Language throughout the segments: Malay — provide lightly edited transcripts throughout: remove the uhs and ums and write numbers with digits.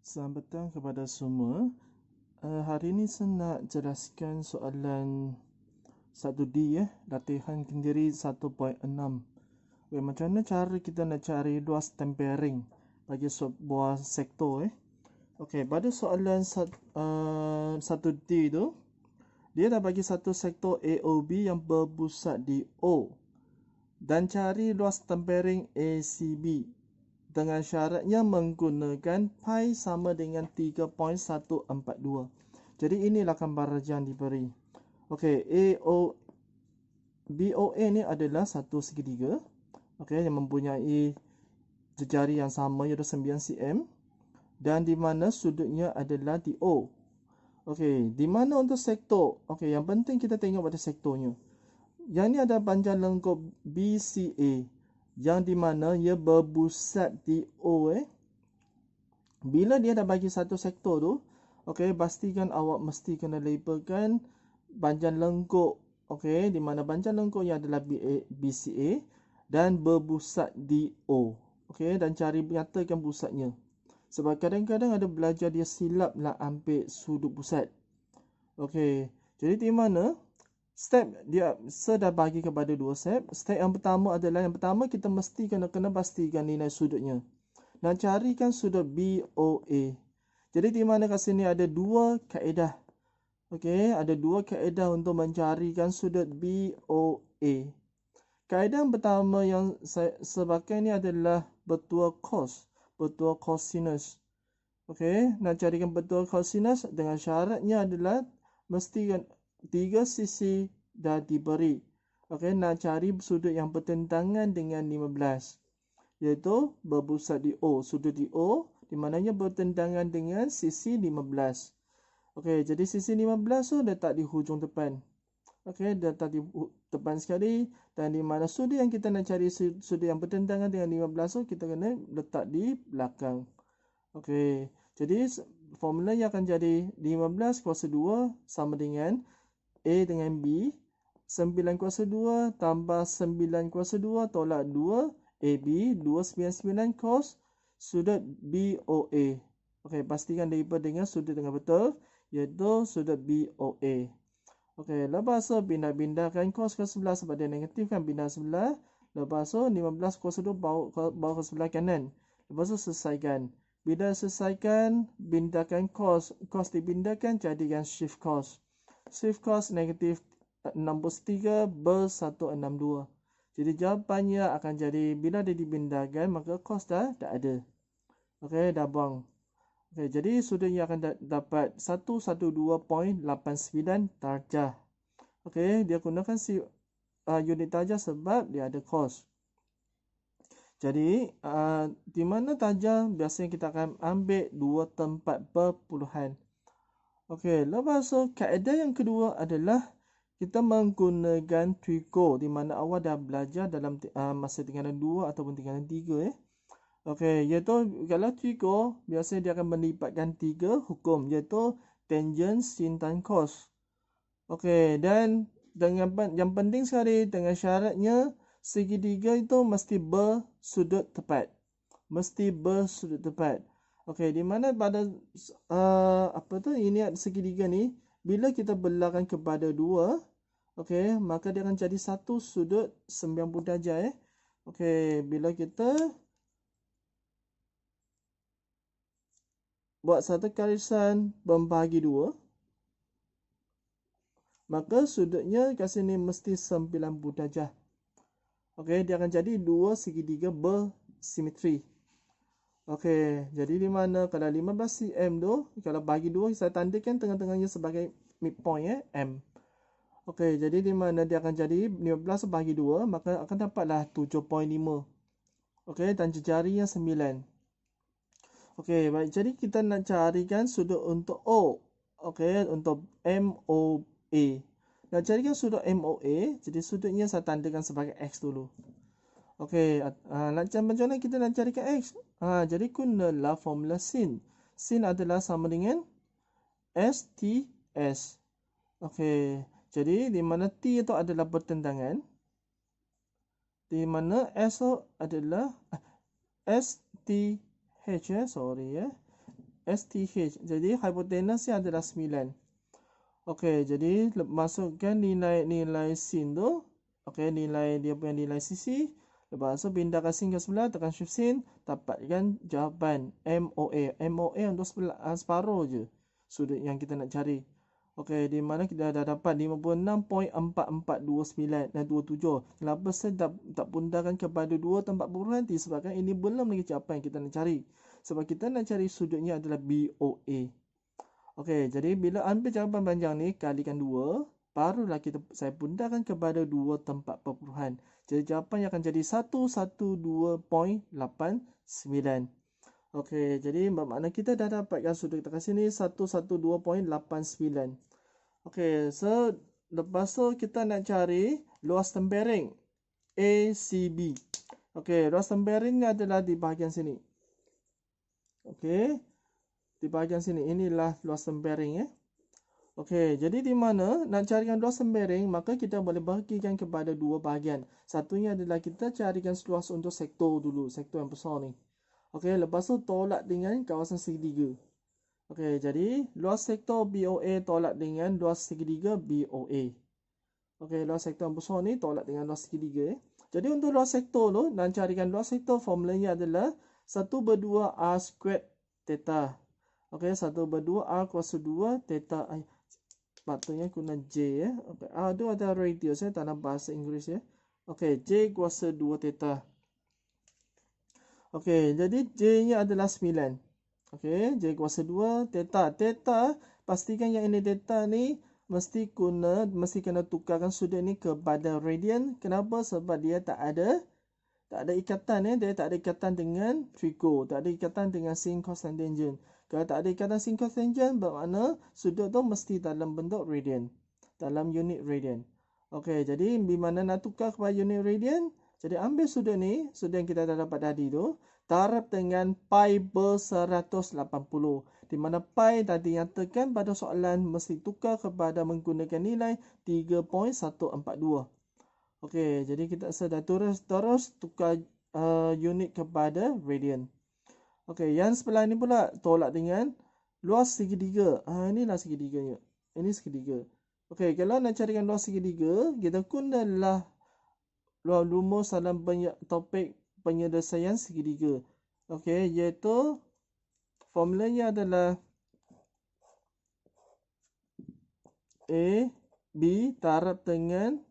Selamat petang kepada semua. Hari ini saya nak jelaskan soalan 1D latihan kendiri 1.6. Macam mana cara kita nak cari luas tempering bagi sebuah sektor pada soalan 1D tu, dia dah bagi satu sektor AOB yang berpusat di O dan cari luas tempering ACB dengan syaratnya menggunakan pi sama dengan 3.142. Jadi inilah gambar yang diberi. BOA ni adalah satu segitiga yang mempunyai jari yang sama iaitu 9 cm dan di mana sudutnya adalah di O. Di mana untuk sektor? Yang penting kita tengok pada sektornya. Yang ni ada panjang lengkup BCA yang di mana ia berpusat di O. Bila dia dah bagi satu sektor tu, pastikan awak mesti kena labelkan panjang lengkup, di mana panjang lengkupnya adalah BCA dan berpusat di O. Dan cari nyatakan pusatnya. Sebab kadang-kadang ada belajar dia silap nak ambil sudut pusat. Jadi di mana step dia saya dah bagi kepada dua step. Step yang pertama adalah kita mesti kena pastikan nilai sudutnya. Dan carikan sudut BOA. Jadi di mana kat sini ada dua kaedah. Ada dua kaedah untuk mencarikan sudut BOA. Kaedah yang pertama yang saya pakai ni adalah betul cosinus. Nak carikan betul cosinus dengan syaratnya adalah mesti tiga sisi dah diberi. Nak cari sudut yang bertentangan dengan 15. Iaitu berpusat di O. Sudut di O di mananya bertentangan dengan sisi 15. Jadi sisi 15 tu letak di hujung depan. Letak di depan sekali. Dan di mana sudut yang kita nak cari sudut yang bertentangan dengan 15 tu kita kena letak di belakang. Jadi formula yang akan jadi 15 kuasa 2 sama dengan A dengan B. 9 kuasa 2 tambah 9 kuasa 2 tolak 2 AB 299 cos sudut BOA. Pastikan label dengan sudut dengan betul iaitu sudut BOA. Lepas tu pindah-pindahkan cos ke sebelah sebab dia negatif kan, pindah sebelah. Lepas tu 15 kuasa 2 bawa ke sebelah kanan. Lepas tu selesaikan. Bila selesaikan, pindahkan cos dipindahkan jadikan shift cos. Shift cos negatif 63 ber 162. Jadi jawapannya akan jadi bila dia dipindahkan maka cos dah ada. Dah buang. Jadi sudutnya akan dapat 112.89 darjah. Dia gunakan unit darjah sebab dia ada cos. Jadi di mana darjah biasanya kita akan ambil 2 tempat perpuluhan. Lepas tu kaedah yang kedua adalah kita menggunakan trigo di mana awak dah belajar dalam masa tingkatan 2 ataupun tingkatan 3 iaitu kalau trigo biasanya dia akan melipatkan 3 hukum iaitu tangent, sin, tan, cos. Dan dengan yang penting sekali dengan syaratnya segitiga itu mesti bersudut tepat. Di mana pada ini segitiga ni bila kita belahkan kepada 2, maka dia akan jadi satu sudut 90 darjah bila kita buat satu garisan membahagi 2, maka sudutnya kat sini mesti 90 darjah. Dia akan jadi dua segitiga bersimetri. Jadi di mana kalau 15 cm tu, kalau bagi 2 saya tandakan tengah-tengahnya sebagai midpoint M. Jadi di mana dia akan jadi 15 bagi 2, maka akan dapatlah 7.5. Dan jarinya 9. Baik, jadi kita nak carikan sudut untuk O. Untuk MOA. Nak carikan sudut MOA, jadi sudutnya saya tandakan sebagai X dulu. Macam mana kita nak carikan X? Jadi gunalah formula sin. Sin adalah sama dengan STS. Jadi di mana T itu adalah bertentangan. Di mana S itu adalah STH STH. Jadi hipotenusnya adalah 9. Okey, jadi masukkan nilai sin tu. Okey, nilai dia punya nilai sisi. Lepas tu pindahkan sin ke sebelah, tekan shift sin, dapatkan jawapan MOA. MOA untuk separuh je sudut yang kita nak cari. Okey, di mana kita dah dapat 56.4429 dan 27. Kenapa saya tak pindahkan kepada 2 tempat berhenti? Sebabkan ini belum lagi jawapan yang kita nak cari. Sebab kita nak cari sudutnya adalah BOA. Okey, jadi bila ambil jawapan panjang ni kalikan 2, barulah saya pindahkan kepada 2 tempat perpuluhan. Jadi jawapan yang akan jadi 112.89. Okey, jadi bermakna kita dah dapatkan sudut kita kat sini 112.89. Okey, so lepas tu kita nak cari luas tempering ACB. Okey, luas tempering ni adalah di bahagian sini. Okey. Di bahagian sini, inilah luas tempering. Okey, jadi di mana nak carikan luas tempering, maka kita boleh bahagikan kepada 2 bahagian. Satunya adalah kita carikan luas untuk sektor dulu, sektor yang besar ni. Okey, lepas tu tolak dengan kawasan segitiga. Okey, jadi luas sektor BOA tolak dengan luas segitiga BOA. Okey, luas sektor yang besar ni tolak dengan luas segitiga. Jadi untuk luas sektor tu, nak carikan luas sektor, formulanya adalah 1/2 R squared theta. Okey, 1/2 R kuasa 2 theta. Patutnya guna J ya. Okey, R tu ada radius ya dalam bahasa Inggeris ya. Okey, J kuasa 2 theta. Okey, jadi J-nya adalah 9. Okey, J kuasa 2 theta. Theta, pastikan yang ini theta ni mesti kena tukarkan sudut ni kepada radian. Kenapa? Sebab dia tak ada ikatan ya. Dia tak ada ikatan dengan trigo, tak ada ikatan dengan sin, cos dan tangent. Kalau tak ada ikatan sin, cos, tangent, bermakna sudut tu mesti dalam bentuk radian, dalam unit radian. Okey, jadi di mana nak tukar kepada unit radian? Jadi ambil sudut ni, sudut yang kita dah dapat tadi tu, darab dengan pi ber-180. Di mana pi dah dinyatakan pada soalan mesti tukar kepada menggunakan nilai 3.142. Okey, jadi kita sudah terus tukar unit kepada radian. Okey, yang sebelah ni pula tolak dengan luas segitiga. Inilah segitiganya. Ini segitiga. Okey, kalau nak carikan luas segitiga, kita gunalah rumus dalam topik penyelesaian segitiga. Okey, iaitu formulanya adalah A, B darab dengan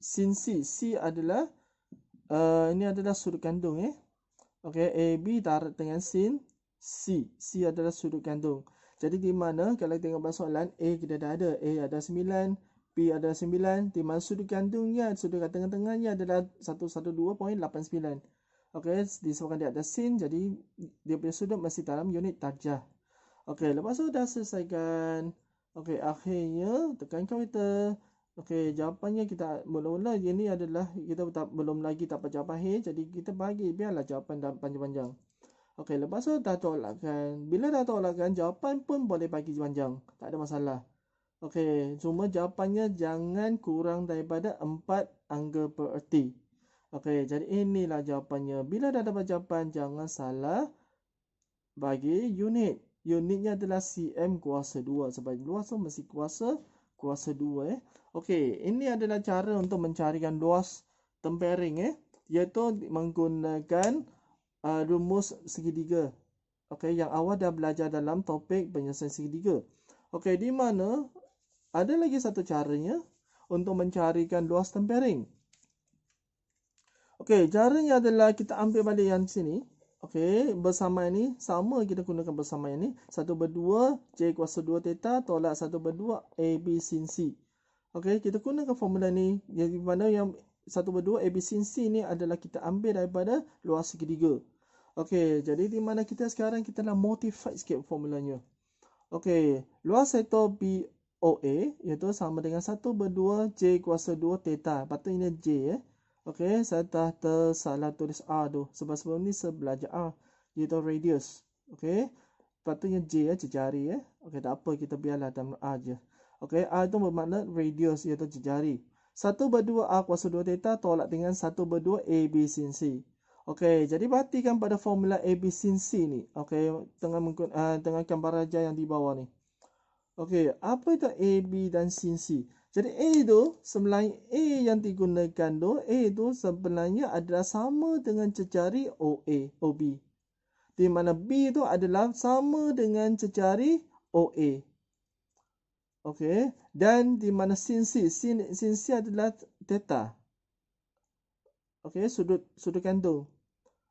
sin C. C adalah ini adalah sudut kandung Okey, AB darab dengan sin C. C adalah sudut kandung. Jadi di mana kalau tengok pada soalan A kita dah ada, A ada 9, B ada 9, di mana sudut kandungnya, sudut kat tengah-tengahnya adalah 112.89. Okey, disebabkan dia ada sin, jadi dia punya sudut masih dalam unit darjah. Okey, lepas tu dah selesaikan. Okey, akhirnya tekan komputer. Okey, jawapannya kita mula-mula ini adalah kita belum lagi dapat jawapan H, jadi kita bagi biarlah jawapan panjang-panjang. Okey, lepas tu dah tolakkan. Bila dah tolakkan, jawapan pun boleh bagi panjang, tak ada masalah. Okey, cuma jawapannya jangan kurang daripada 4 angka bererti. Okey, jadi inilah jawapannya. Bila dah dapat jawapan, jangan salah bagi unit. Unitnya adalah cm kuasa 2 sebab luas tu mesti kuasa 2 Okey, ini adalah cara untuk mencarikan luas tempering iaitu menggunakan rumus segitiga. Okey, yang awal dah belajar dalam topik penyelesaian segitiga. Okey, di mana ada lagi satu caranya untuk mencarikan luas tempering. Okey, caranya adalah kita ambil balik yang sini. Okey, bersamaan ni sama kita gunakan bersamaan ni 1/2 J kuasa 2 theta tolak 1/2 AB sin C. Okey, kita gunakan formula ni yang mana yang 1/2 AB sin C ni adalah kita ambil daripada luas segitiga. Okey, jadi di mana kita sekarang kita nak modify sikit formulanya. Okey, luas sektor BOA iaitu sama dengan 1/2 J kuasa 2 theta. Patutnya J Okey, saya dah tersalah tulis R tu. Sebab sebelum ni saya belajar R. Iaitu radius. Okey. Patutnya J jejari Okey, tak apa. Kita biarlah dalam R je. Okey, R itu bermakna radius iaitu jejari. 1/2 R kuasa 2 theta tolak dengan 1/2 AB sin C. Okey, jadi perhatikan pada formula A, B, sin C ni. Okey, dengan gambar raja yang di bawah ni. Okey, apa itu A, B dan sin C? Jadi A tu sebenarnya A yang digunakan tu, A tu sebenarnya adalah sama dengan jejari OA, OB. Di mana B tu adalah sama dengan jejari OA. Okey, dan di mana sin C, sin C adalah theta. Okey, sudut kandung.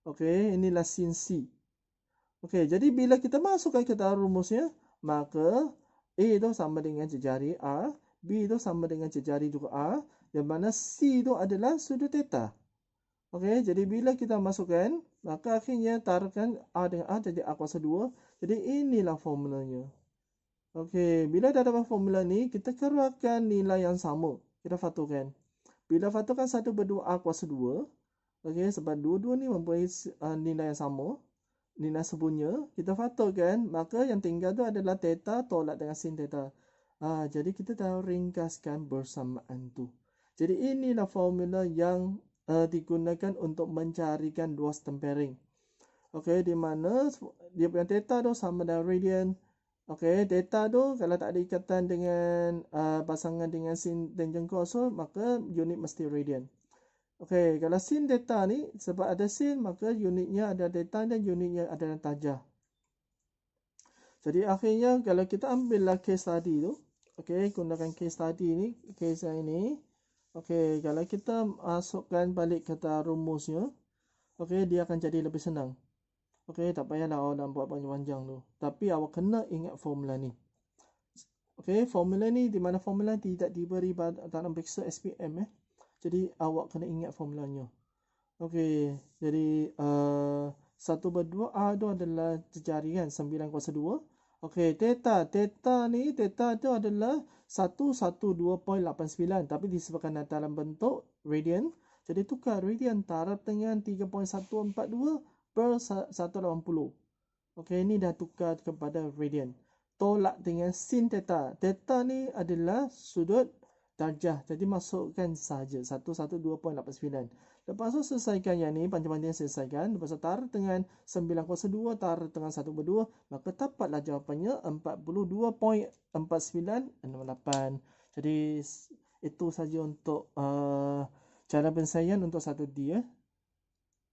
Okey, inilah sin C. Okey, jadi bila kita masukkan ke dalam rumusnya, maka A itu sama dengan jejari R, B itu sama dengan jejari juga R, yang mana C itu adalah sudut theta. Okey, jadi bila kita masukkan, maka akhirnya taruhkan R dengan R jadi R kuasa 2. Jadi inilah formulanya. Okey, bila dah dapat formula ni, kita keluarkan nilai yang sama. Kita faturkan. Bila faturkan 1 per 2 R kuasa 2, okey, sebab dua-dua ni mempunyai nilai yang sama, nilai sepunya, kita faturkan, maka yang tinggal tu adalah theta tolak dengan sin theta. Jadi kita dah ringkaskan bersamaan tu. Jadi inilah formula yang digunakan untuk mencarikan luas tempering. Okey, di mana dia punya theta tu sama dengan radian. Okey, theta tu kalau tak ada ikatan dengan pasangan dengan sin tangent cos, maka unit mesti radian. Okey, kalau sin theta ni sebab ada sin, maka unitnya ada theta dan unitnya adalah darjah. Jadi akhirnya kalau kita ambillah case study tu, okey, gunakan case study ni, case yang ini. Okey, kalau kita masukkan balik kata rumusnya, okey, dia akan jadi lebih senang. Okey, tak payahlah awak buat panjang-panjang tu. Tapi awak kena ingat formula ni. Okey, formula ni di mana formula tidak diberi dalam pixel SPM Jadi awak kena ingat formulanya. Okey, jadi 1 per 2 R tu adalah jejari kan, 9 kuasa 2. Okey, theta tu adalah 112.89 tapi disebabkan dalam bentuk radian. Jadi tukar radian taraf dengan 3.142 per 180. Okey, ini dah tukar kepada radian. Tolak dengan sin theta. Theta ni adalah sudut darjah. Jadi masukkan saja 112.89. Lepas tu selesaikan yang ni, panjang-panjang selesaikan. Lepas tu taruh dengan 9 kuasa 2, taruh dengan 1 per 2. Maka dapatlah jawapannya 42.4968. Jadi itu saja untuk cara penyelesaian untuk 1D